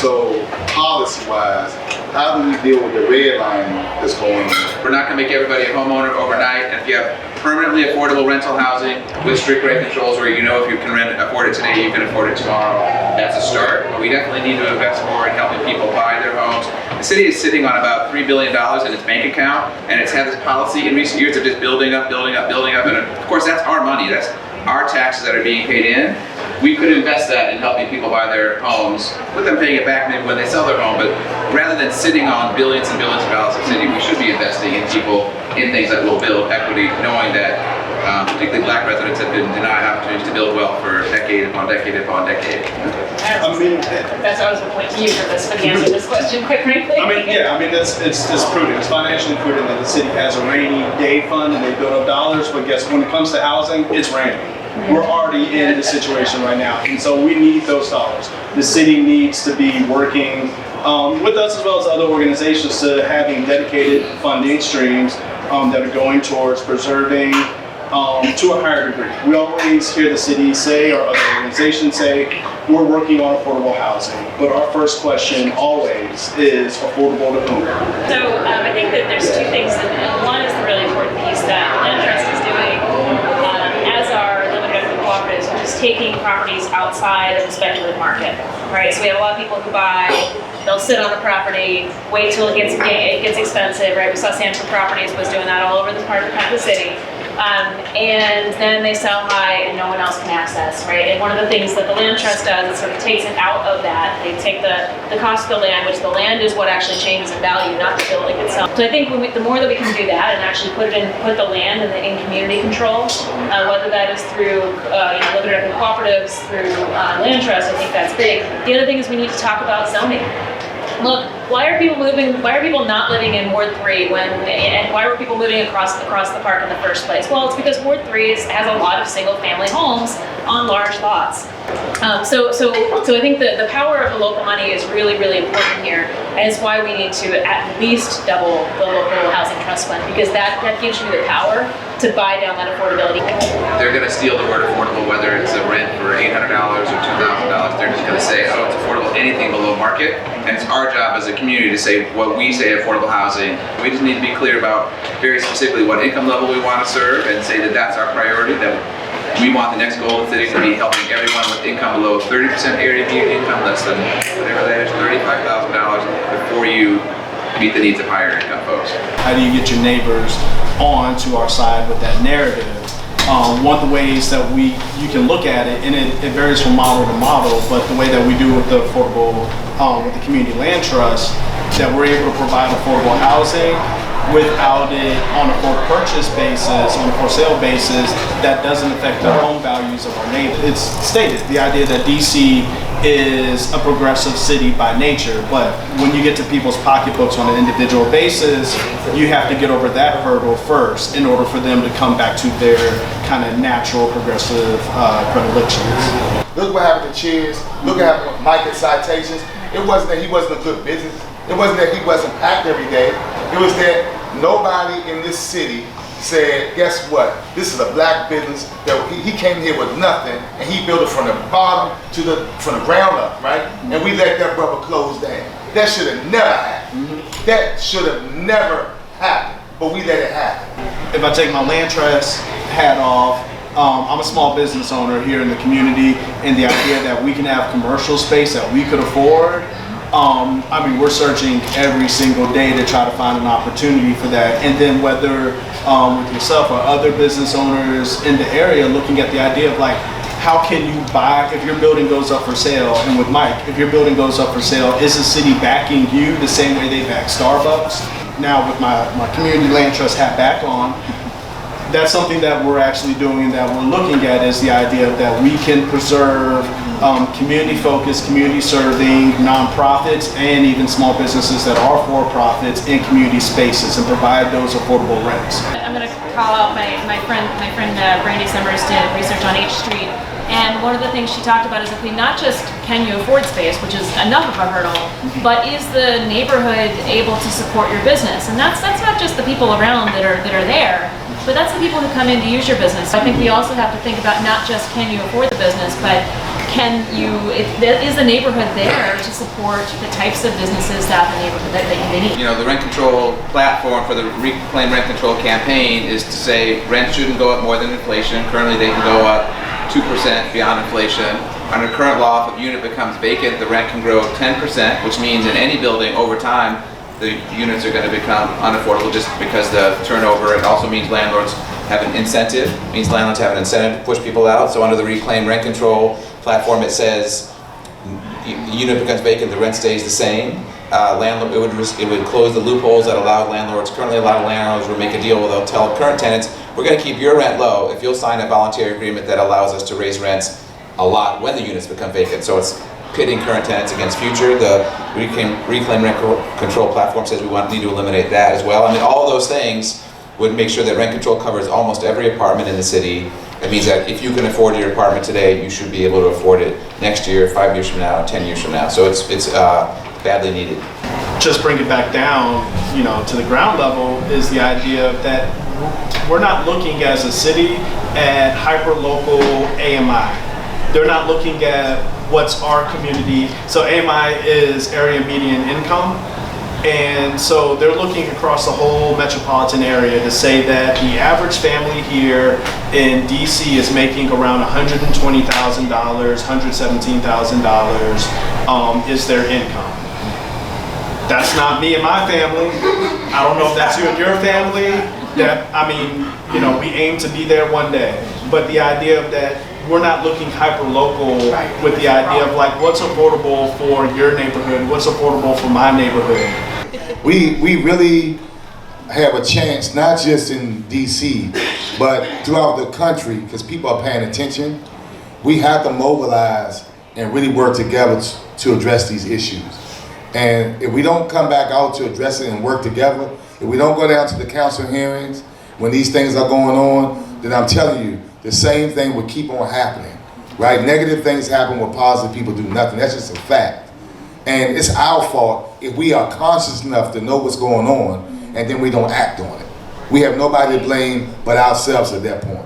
So policy-wise, how do we deal with the redlining that's going on? We're not going to make everybody a homeowner overnight, and if you have permanently affordable rental housing with strict rate controls where you know if you can afford it today, you can afford it tomorrow, that's a start. But we definitely need to invest more in helping people buy their homes. The city is sitting on about $3 billion in its bank account, and it's had this policy in recent years of just building up, and of course that's our money, that's our taxes that are being paid in. We could invest that in helping people buy their homes, with them paying it back maybe when they sell their home, but rather than sitting on billions and billions of dollars in the city, we should be investing in people, in things that will build equity, knowing that particularly Black residents have been denied opportunities to build wealth for decade upon decade upon decade. That's what I was going to point to you for this, for the answer to this question, quite frankly. It's prudent. It's financially prudent that the city has a rainy day fund and they build up dollars, but guess when it comes to housing, it's raining. We're already in this situation right now, and so we need those dollars. The city needs to be working with us as well as other organizations to having dedicated funding streams that are going towards preserving to a higher degree. We always hear the city say, or other organizations say, we're working on affordable housing, but our first question always is affordable to whom? So I think that there's two things, and one is the really important piece that Land Trust is doing as our limited equity cooperatives, which is taking properties outside of the speculative market, right? So we have a lot of people who buy, they'll sit on the property, wait till it gets expensive, right? We saw Sanford Properties was doing that all over the part of the city. And then they sell high and no one else can access, right? And one of the things that the Land Trust does is sort of takes it out of that. They take the cost of the land, which the land is what actually changes in value, not the building itself. So I think the more that we can do that and actually put the land in community control, whether that is through limited equity cooperatives, through Land Trust, I think that's big. The other thing is we need to talk about zoning. Look, why are people not living in Ward 3 and why were people moving across the park in the first place? Well, it's because Ward 3 has a lot of single-family homes on large lots. So I think the power of the local money is really, really important here, and it's why we need to at least double the local housing trust fund, because that gives you the power to buy down that affordability. They're going to steal the word affordable, whether it's a rent for $800 or $2,000. They're just going to say, oh, it's affordable, anything below market. And it's our job as a community to say what we say affordable housing. We just need to be clear about very specifically what income level we want to serve and say that that's our priority, that we want the next goal of the city to be helping everyone with income below 30% area median income, less than whatever that is, $35,000, before you meet the needs of higher income folks. How do you get your neighbors onto our side with that narrative? One of the ways that you can look at it, and it varies from model to model, but the way that we do with the affordable, with the community land trust, that we're able to provide affordable housing without it on a for purchase basis, on a for sale basis, that doesn't affect the home values of our neighbors. It's stated, the idea that DC is a progressive city by nature, but when you get to people's pocketbooks on an individual basis, you have to get over that hurdle first in order for them to come back to their kind of natural progressive predilections. Look what happened to Cheers. Look what happened with Mike at Citations. It wasn't that he wasn't a good business. It wasn't that he wasn't packed every day. It was that nobody in this city said, guess what? This is a black business that he came here with nothing and he built it from the bottom from the ground up, right? And we let that brother close down. That should have never happened. That should have never happened, but we let it happen. If I take my land trust hat off, I'm a small business owner here in the community, and the idea that we can have commercial space that we could afford, we're searching every single day to try to find an opportunity for that. And then whether with yourself or other business owners in the area, looking at the idea of like, how can you buy, if your building goes up for sale, and with Mike, if your building goes up for sale, is the city backing you the same way they back Starbucks? Now with my community land trust hat back on, that's something that we're actually doing and that we're looking at, is the idea that we can preserve community-focused, community-serving nonprofits and even small businesses that are for-profits in community spaces and provide those affordable rents. I'm going to call out my friend Brandy Summers did research on H Street, and one of the things she talked about is not just can you afford space, which is enough of a hurdle, but is the neighborhood able to support your business? And that's not just the people around that are there, but that's the people who come in to use your business. So I think we also have to think about not just can you afford the business, but is the neighborhood there to support the types of businesses that the neighborhood that they need? You know, the rent control platform for the Reclaim Rent Control campaign is to say rent shouldn't go up more than inflation. Currently they can go up 2% beyond inflation. Under current law, if a unit becomes vacant, the rent can grow 10%, which means in any building over time, the units are going to become unaffordable just because the turnover. It also means landlords have an incentive, to push people out. So under the Reclaim Rent Control platform, it says the unit becomes vacant, the rent stays the same. It would close the loopholes that currently allow landlords to make a deal where they'll tell current tenants, we're going to keep your rent low if you'll sign a voluntary agreement that allows us to raise rents a lot when the units become vacant. So it's pitting current tenants against future. The Reclaim Rent Control platform says we need to eliminate that as well. I mean, all those things would make sure that rent control covers almost every apartment in the city. It means that if you can afford your apartment today, you should be able to afford it next year, 5 years from now, 10 years from now. So it's badly needed. Just bring it back down, to the ground level is the idea that we're not looking as a city at hyper-local AMI. They're not looking at what's our community. So AMI is area median income. And so they're looking across the whole metropolitan area to say that the average family here in DC is making around $120,000, $117,000 is their income. That's not me and my family. I don't know if that's you and your family. We aim to be there one day. But the idea of that, we're not looking hyper-local with the idea of like, what's affordable for your neighborhood? What's affordable for my neighborhood? We really have a chance, not just in DC, but throughout the country, because people are paying attention. We have to mobilize and really work together to address these issues. And if we don't come back out to address it and work together, if we don't go down to the council hearings when these things are going on, then I'm telling you, the same thing will keep on happening, right? Negative things happen where positive people do nothing. That's just a fact. And it's our fault if we are conscious enough to know what's going on and then we don't act on it. We have nobody to blame but ourselves at that point.